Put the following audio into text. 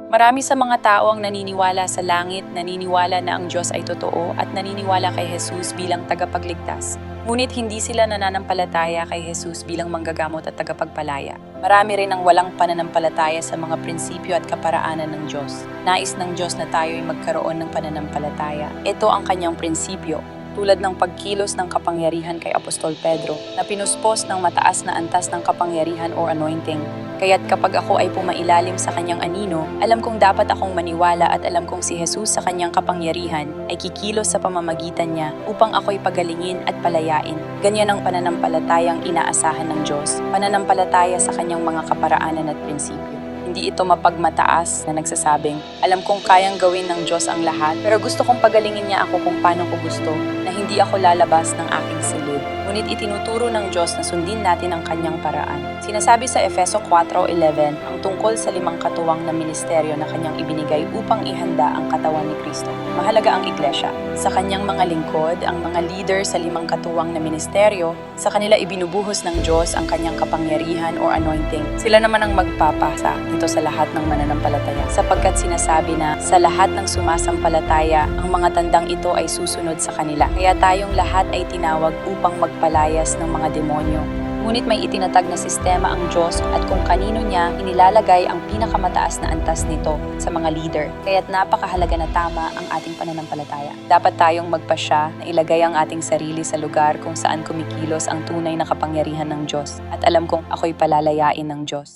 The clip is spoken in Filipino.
Marami sa mga tao ang naniniwala sa langit, naniniwala na ang Diyos ay totoo at naniniwala kay Jesus bilang tagapagligtas. Ngunit hindi sila nananampalataya kay Jesus bilang manggagamot at tagapagpalaya. Marami rin ang walang pananampalataya sa mga prinsipyo at kaparaanan ng Diyos. Nais ng Diyos na tayo ay magkaroon ng pananampalataya. Ito ang kanyang prinsipyo, tulad ng pagkilos ng kapangyarihan kay Apostol Pedro na pinuspos ng mataas na antas ng kapangyarihan or anointing. Kaya't kapag ako ay pumailalim sa kanyang anino, alam kong dapat akong maniwala at alam kong si Jesus sa kanyang kapangyarihan ay kikilos sa pamamagitan niya upang ako'y pagalingin at palayain. Ganyan ang pananampalatayang inaasahan ng Diyos, pananampalataya sa kanyang mga kaparaanan at prinsipyo. Hindi ito mapagmataas na nagsasabing, alam kong kayang gawin ng Diyos ang lahat, pero gusto kong pagalingin niya ako kung paano ko gusto, na hindi ako lalabas ng aking silid. Ngunit itinuturo ng Diyos na sundin natin ang kanyang paraan. Sinasabi sa Efeso 4:11 ang tungkol sa 5 katuwang na ministeryo na kanyang ibinigay upang ihanda ang katawan ni Kristo. Mahalaga ang iglesia. Sa kanyang mga lingkod, ang mga leader sa 5 katuwang na ministeryo, sa kanila ibinubuhos ng Diyos ang kanyang kapangyarihan or anointing. Sila naman ang magpapasa ito sa lahat ng mananampalataya, sapagkat sinasabi na sa lahat ng sumasampalataya, ang mga tandang ito ay susunod sa kanila. Kaya tayong lahat ay tinawag upang magpalayas ng mga demonyo. Ngunit may itinatag na sistema ang Diyos at kung kanino niya inilalagay ang pinakamataas na antas nito sa mga leader. Kaya't napakahalaga na tama ang ating pananampalataya. Dapat tayong magpasya na ilagay ang ating sarili sa lugar kung saan kumikilos ang tunay na kapangyarihan ng Diyos. At alam kong ako'y palalayain ng Diyos.